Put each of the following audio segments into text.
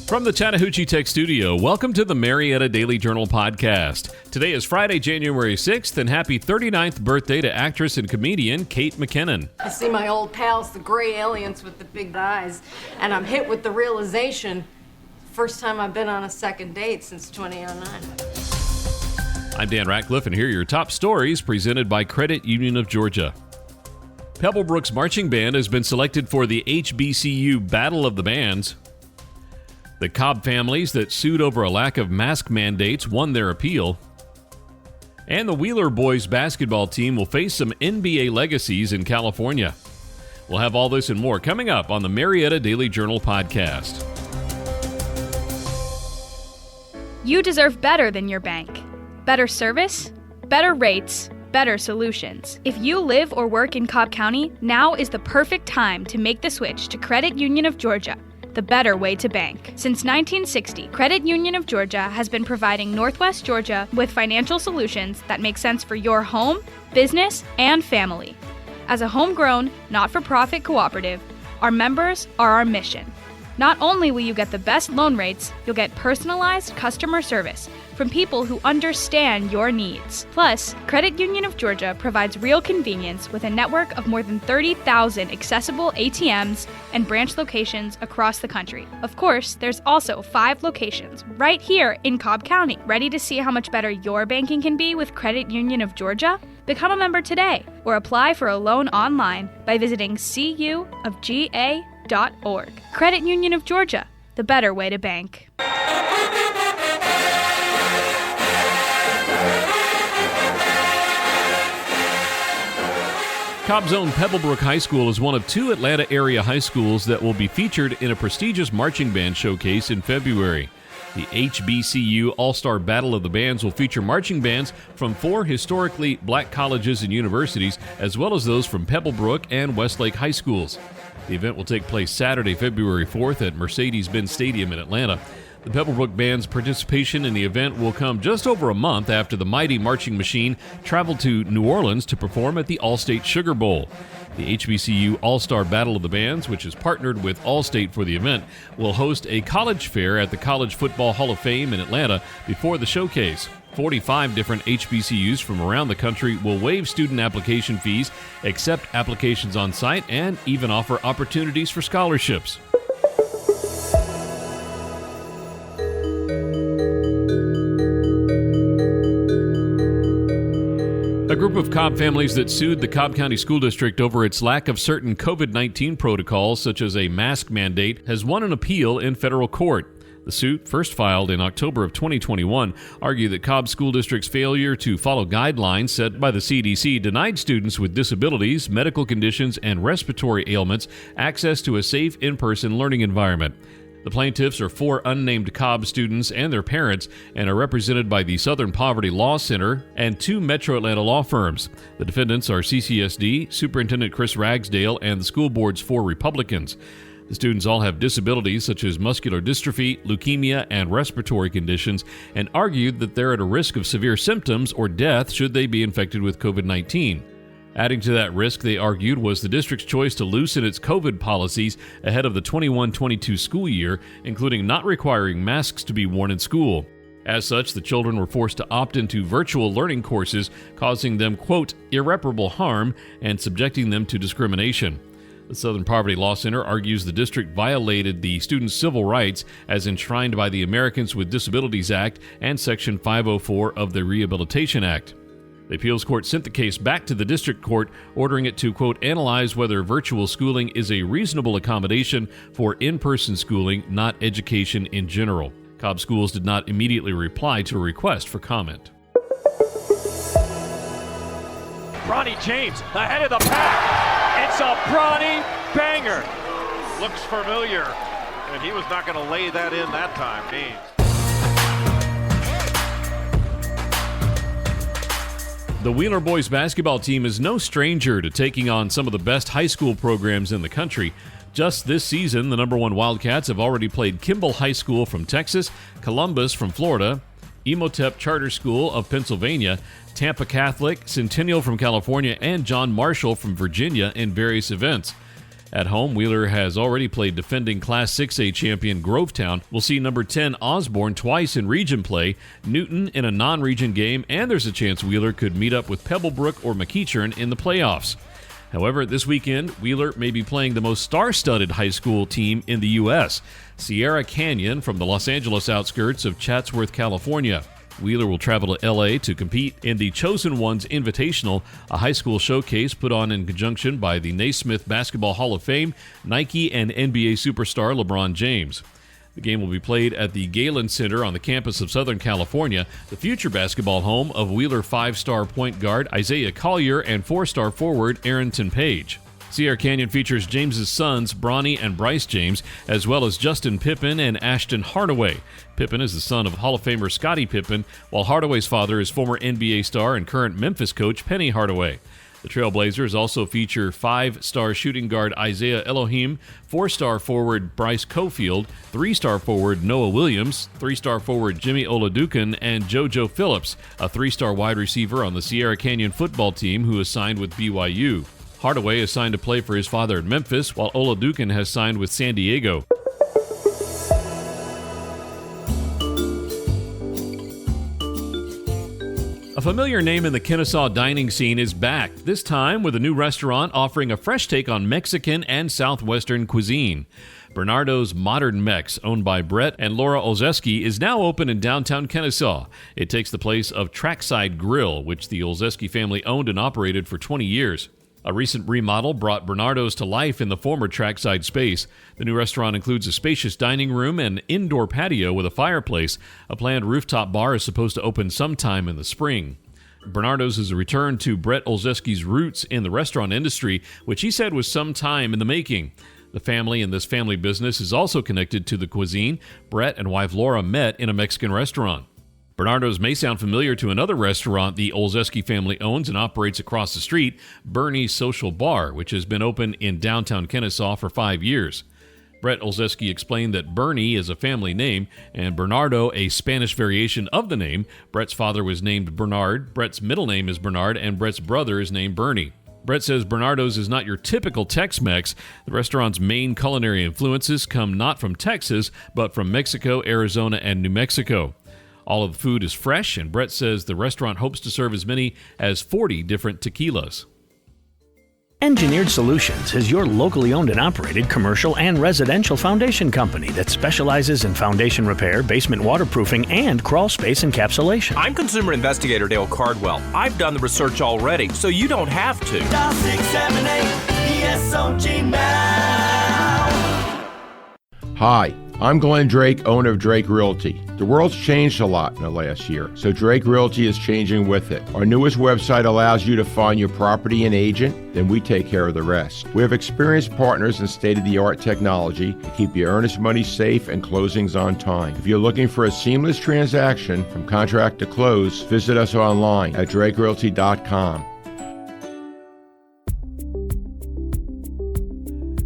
From the Chattahoochee Tech Studio, welcome to the Marietta Daily Journal Podcast. Today is Friday, January 6th, and happy 39th birthday to actress and comedian Kate McKinnon. I see my old pals, the gray aliens with the big eyes, and I'm hit with the realization, first time I've been on a second date since 2009. I'm Dan Ratcliffe, and here are your top stories presented by Credit Union of Georgia. Pebblebrook's marching band has been selected for the HBCU Battle of the Bands. The Cobb families that sued over a lack of mask mandates won their appeal. And the Wheeler boys basketball team will face some NBA legacies in California. We'll have all this and more coming up on the Marietta Daily Journal Podcast. You deserve better than your bank. Better service, better rates, better solutions. If you live or work in Cobb County, now is the perfect time to make the switch to Credit Union of Georgia, the better way to bank. Since 1960, Credit Union of Georgia has been providing Northwest Georgia with financial solutions that make sense for your home, business, and family. As a homegrown, not-for-profit cooperative, our members are our mission. Not only will you get the best loan rates, you'll get personalized customer service from people who understand your needs. Plus, Credit Union of Georgia provides real convenience with a network of more than 30,000 accessible ATMs and branch locations across the country. Of course, there's also 5 locations right here in Cobb County. Ready to see how much better your banking can be with Credit Union of Georgia? Become a member today or apply for a loan online by visiting cuofga.org. Credit Union of Georgia, the better way to bank. Cobb's own Pebblebrook High School is one of 2 Atlanta area high schools that will be featured in a prestigious marching band showcase in February. The HBCU All-Star Battle of the Bands will feature marching bands from 4 historically black colleges and universities, as well as those from Pebblebrook and Westlake High Schools. The event will take place Saturday, February 4th at Mercedes-Benz Stadium in Atlanta. The Pebblebrook Band's participation in the event will come just over a month after the mighty marching machine traveled to New Orleans to perform at the All-State Sugar Bowl. The HBCU All-Star Battle of the Bands, which is partnered with Allstate for the event, will host a college fair at the College Football Hall of Fame in Atlanta before the showcase. 45 different HBCUs from around the country will waive student application fees, accept applications on site, and even offer opportunities for scholarships. A group of Cobb families that sued the Cobb County School District over its lack of certain COVID-19 protocols, such as a mask mandate, has won an appeal in federal court. The suit, first filed in October of 2021, argued that Cobb School District's failure to follow guidelines set by the CDC denied students with disabilities, medical conditions, and respiratory ailments access to a safe in-person learning environment. The plaintiffs are 4 unnamed Cobb students and their parents and are represented by the Southern Poverty Law Center and 2 Metro Atlanta law firms. The defendants are CCSD, Superintendent Chris Ragsdale, and the school board's 4 Republicans. The students all have disabilities such as muscular dystrophy, leukemia, and respiratory conditions, and argued that they're at a risk of severe symptoms or death should they be infected with COVID-19. Adding to that risk, they argued, was the district's choice to loosen its COVID policies ahead of the 21-22 school year, including not requiring masks to be worn in school. As such, the children were forced to opt into virtual learning courses, causing them, quote, irreparable harm and subjecting them to discrimination. The Southern Poverty Law Center argues the district violated the students' civil rights as enshrined by the Americans with Disabilities Act and Section 504 of the Rehabilitation Act. The appeals court sent the case back to the district court, ordering it to, quote, analyze whether virtual schooling is a reasonable accommodation for in-person schooling, not education in general. Cobb Schools did not immediately reply to a request for comment. Bronny James ahead of the pack. It's a Bronny banger. Looks familiar, and he was not going to lay that in that time, James. The Wheeler boys basketball team is no stranger to taking on some of the best high school programs in the country. Just this season, the number 1 Wildcats have already played Kimball High School from Texas, Columbus from Florida, Imhotep Charter School of Pennsylvania, Tampa Catholic, Centennial from California, and John Marshall from Virginia in various events. At home, Wheeler has already played defending Class 6A champion Grovetown. We'll see number 10 Osborne twice in region play, Newton in a non-region game, and there's a chance Wheeler could meet up with Pebblebrook or McEachern in the playoffs. However, this weekend, Wheeler may be playing the most star-studded high school team in the U.S., Sierra Canyon from the Los Angeles outskirts of Chatsworth, California. Wheeler will travel to L.A. to compete in the Chosen Ones Invitational, a high school showcase put on in conjunction by the Naismith Basketball Hall of Fame, Nike, and NBA superstar LeBron James. The game will be played at the Galen Center on the campus of Southern California, the future basketball home of Wheeler 5-star point guard Isaiah Collier and 4-star forward Arrington Page. Sierra Canyon features James's sons, Bronny and Bryce James, as well as Justin Pippen and Ashton Hardaway. Pippen is the son of Hall of Famer Scottie Pippen, while Hardaway's father is former NBA star and current Memphis coach Penny Hardaway. The Trailblazers also feature 5-star shooting guard Isaiah Elohim, 4-star forward Bryce Cofield, 3-star forward Noah Williams, 3-star forward Jimmy Oladukan, and JoJo Phillips, a 3-star wide receiver on the Sierra Canyon football team who is signed with BYU. Hardaway is signed to play for his father in Memphis, while Oladukan has signed with San Diego. A familiar name in the Kennesaw dining scene is back, this time with a new restaurant offering a fresh take on Mexican and Southwestern cuisine. Bernardo's Modern Mex, owned by Brett and Laura Olszewski, is now open in downtown Kennesaw. It takes the place of Trackside Grill, which the Olszewski family owned and operated for 20 years. A recent remodel brought Bernardo's to life in the former trackside space. The new restaurant includes a spacious dining room and indoor patio with a fireplace. A planned rooftop bar is supposed to open sometime in the spring. Bernardo's is a return to Brett Olszewski's roots in the restaurant industry, which he said was some time in the making. The family in this family business is also connected to the cuisine. Brett and wife Laura met in a Mexican restaurant. Bernardo's may sound familiar to another restaurant the Olszewski family owns and operates across the street, Bernie's Social Bar, which has been open in downtown Kennesaw for 5 years. Brett Olszewski explained that Bernie is a family name and Bernardo a Spanish variation of the name. Brett's father was named Bernard, Brett's middle name is Bernard, and Brett's brother is named Bernie. Brett says Bernardo's is not your typical Tex-Mex. The restaurant's main culinary influences come not from Texas, but from Mexico, Arizona, and New Mexico. All of the food is fresh, and Brett says the restaurant hopes to serve as many as 40 different tequilas. Engineered Solutions is your locally owned and operated commercial and residential foundation company that specializes in foundation repair, basement waterproofing, and crawl space encapsulation. I'm consumer investigator Dale Cardwell. I've done the research already, so you don't have to. Dial 678-ESOG now. Hi, I'm Glenn Drake, owner of Drake Realty. The world's changed a lot in the last year, so Drake Realty is changing with it. Our newest website allows you to find your property and agent, then we take care of the rest. We have experienced partners and state-of-the-art technology to keep your earnest money safe and closings on time. If you're looking for a seamless transaction from contract to close, visit us online at drakerealty.com.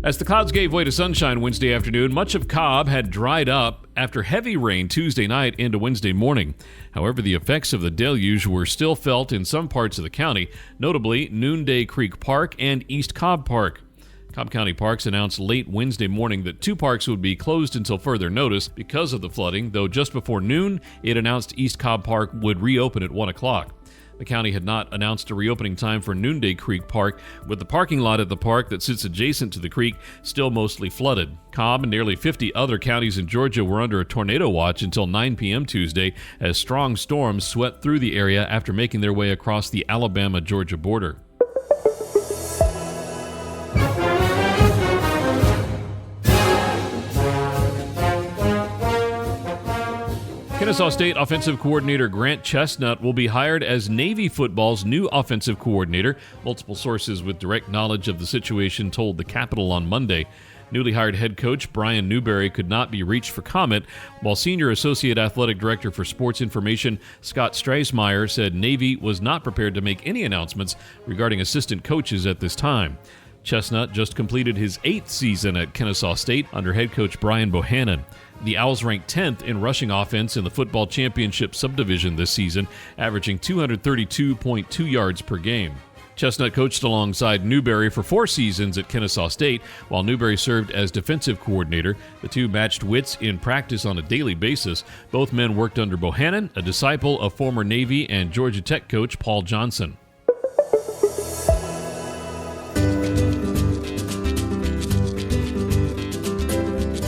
As the clouds gave way to sunshine Wednesday afternoon, much of Cobb had dried up after heavy rain Tuesday night into Wednesday morning. However, the effects of the deluge were still felt in some parts of the county, notably Noonday Creek Park and East Cobb Park. Cobb County Parks announced late Wednesday morning that 2 parks would be closed until further notice because of the flooding, though just before noon, it announced East Cobb Park would reopen at 1 o'clock. The county had not announced a reopening time for Noonday Creek Park, with the parking lot at the park that sits adjacent to the creek still mostly flooded. Cobb and nearly 50 other counties in Georgia were under a tornado watch until 9 p.m. Tuesday as strong storms swept through the area after making their way across the Alabama-Georgia border. Kennesaw State offensive coordinator Grant Chestnut will be hired as Navy football's new offensive coordinator. Multiple sources with direct knowledge of the situation told the Capitol on Monday. Newly hired head coach Brian Newberry could not be reached for comment, while Senior Associate Athletic Director for Sports Information Scott Straismeyer said Navy was not prepared to make any announcements regarding assistant coaches at this time. Chestnut just completed his 8th season at Kennesaw State under head coach Brian Bohannon. The Owls ranked 10th in rushing offense in the football championship subdivision this season, averaging 232.2 yards per game. Chestnut coached alongside Newberry for 4 seasons at Kennesaw State, while Newberry served as defensive coordinator. The two matched wits in practice on a daily basis. Both men worked under Bohannon, a disciple of former Navy and Georgia Tech coach Paul Johnson.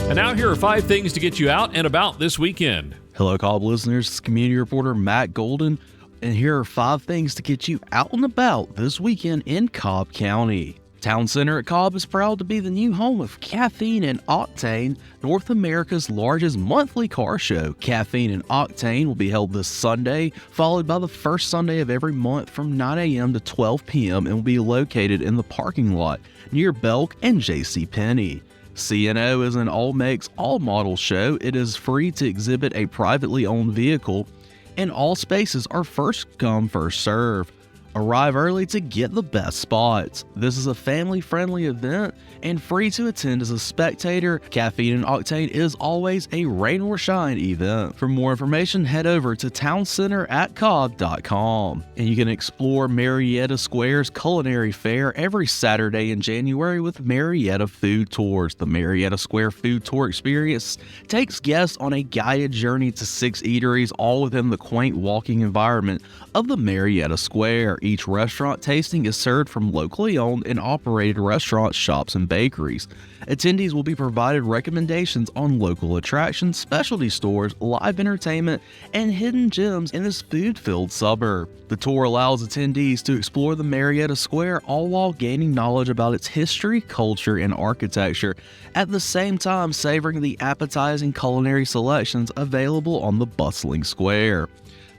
And now here are 5 things to get you out and about this weekend. Hello, Cobb listeners. It's community reporter Matt Golden, and here are 5 things to get you out and about this weekend in Cobb County. Town Center at Cobb is proud to be the new home of Caffeine and Octane, North America's largest monthly car show. Caffeine and Octane will be held this Sunday, followed by the first Sunday of every month from 9 a.m. to 12 p.m. and will be located in the parking lot near Belk and JCPenney. CNO is an all-makes, all-models show. It is free to exhibit a privately owned vehicle, and all spaces are first come, first serve. Arrive early to get the best spots. This is a family-friendly event and free to attend as a spectator. Caffeine and Octane is always a rain or shine event. For more information, head over to towncenter@cobb.com. And you can explore Marietta Square's culinary fair every Saturday in January with Marietta Food Tours. The Marietta Square Food Tour experience takes guests on a guided journey to 6 eateries, all within the quaint walking environment of the Marietta Square. Each restaurant tasting is served from locally owned and operated restaurants, shops, and bakeries. Attendees will be provided recommendations on local attractions, specialty stores, live entertainment, and hidden gems in this food-filled suburb. The tour allows attendees to explore the Marietta Square, all while gaining knowledge about its history, culture, and architecture, at the same time savoring the appetizing culinary selections available on the bustling square.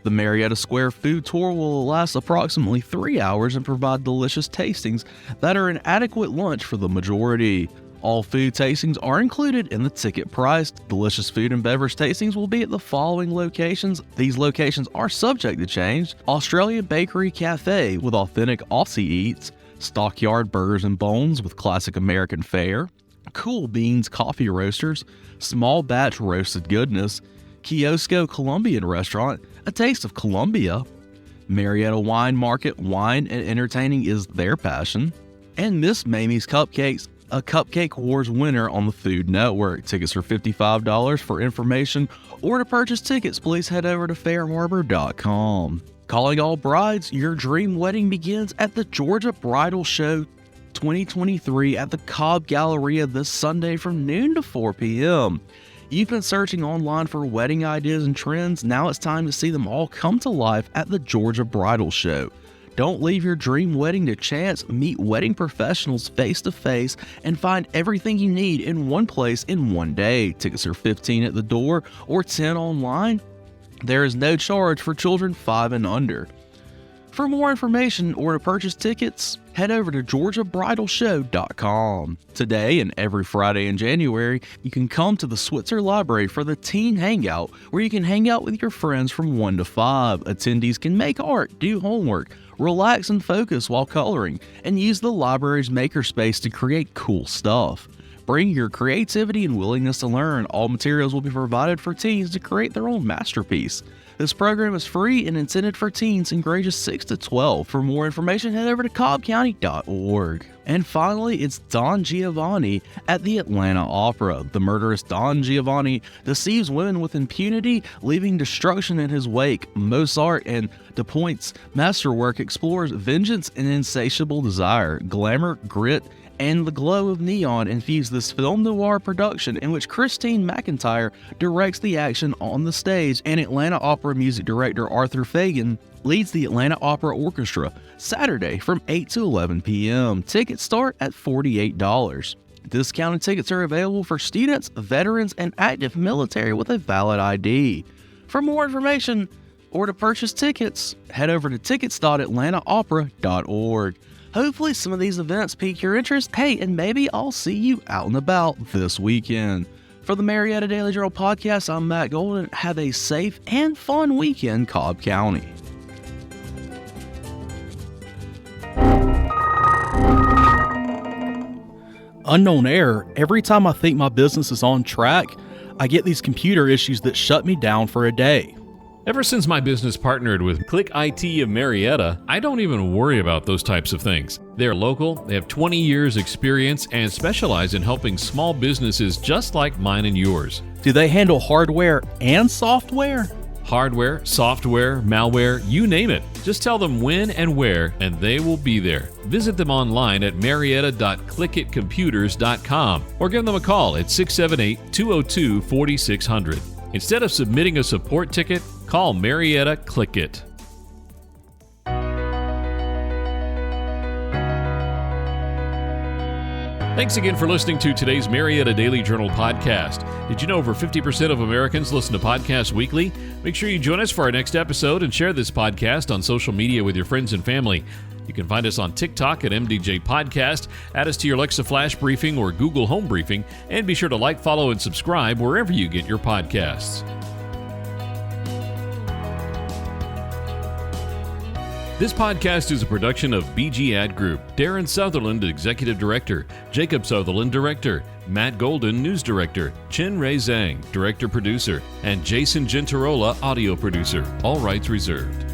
The Marietta Square Food Tour will last approximately 3 hours and provide delicious tastings that are an adequate lunch for the majority. All food tastings are included in the ticket price. Delicious food and beverage tastings will be at the following locations. These locations are subject to change: Australian Bakery Cafe with authentic Aussie eats, Stockyard Burgers and Bones with classic American fare, Cool Beans Coffee Roasters, Small Batch Roasted Goodness, Kiosco Colombian Restaurant, a taste of Colombia. Marietta Wine Market, wine and entertaining is their passion. And Miss Mamie's Cupcakes, a Cupcake Wars winner on the Food Network. Tickets are $55. For information or to purchase tickets, please head over to fairharbor.com. Calling all brides, your dream wedding begins at the Georgia Bridal Show 2023 at the Cobb Galleria this Sunday from noon to 4 p.m. You've been searching online for wedding ideas and trends. Now it's time to see them all come to life at the Georgia Bridal Show. Don't leave your dream wedding to chance. Meet wedding professionals face to face and find everything you need in one place in one day. Tickets are $15 at the door or $10 online. There is no charge for children 5 and under. For more information or to purchase tickets, head over to georgiabridalshow.com. Today and every Friday in January, you can come to the Switzer Library for the Teen Hangout, where you can hang out with your friends from 1 to 5. Attendees can make art, do homework, relax and focus while coloring, and use the library's makerspace to create cool stuff. Bring your creativity and willingness to learn. All materials will be provided for teens to create their own masterpiece. This program is free and intended for teens in grades 6 to 12. For more information, head over to cobbcounty.org. And finally, it's Don Giovanni at the Atlanta Opera. The murderous Don Giovanni deceives women with impunity, leaving destruction in his wake. Mozart and Dupont's masterwork explores vengeance and insatiable desire, glamour, grit, and the glow of neon infuse this film noir production in which Christine McIntyre directs the action on the stage, and Atlanta Opera music director Arthur Fagan leads the Atlanta Opera Orchestra Saturday from 8 to 11 p.m. Tickets start at $48. Discounted tickets are available for students, veterans, and active military with a valid ID. For more information or to purchase tickets, head over to tickets.atlantaopera.org. Hopefully some of these events pique your interest. Hey, and maybe I'll see you out and about this weekend. For the Marietta Daily Journal Podcast, I'm Matt Golden. Have a safe and fun weekend, Cobb County. Unknown error. Every time I think my business is on track, I get these computer issues that shut me down for a day. Ever since my business partnered with Click IT of Marietta, I don't even worry about those types of things. They're local, they have 20 years experience, and specialize in helping small businesses just like mine and yours. Do they handle hardware and software? Hardware, software, malware, you name it. Just tell them when and where, and they will be there. Visit them online at marietta.clickitcomputers.com or give them a call at 678-202-4600. Instead of submitting a support ticket, call Marietta Click It. Thanks again for listening to today's Marietta Daily Journal Podcast. Did you know over 50% of Americans listen to podcasts weekly? Make sure you join us for our next episode and share this podcast on social media with your friends and family. You can find us on TikTok at MDJ Podcast, add us to your Alexa Flash Briefing or Google Home Briefing, and be sure to like, follow, and subscribe wherever you get your podcasts. This podcast is a production of BG Ad Group. Darren Sutherland, Executive Director. Jacob Sutherland, Director. Matt Golden, News Director. Chin Ray Zhang, Director Producer. And Jason Gentarola, Audio Producer. All rights reserved.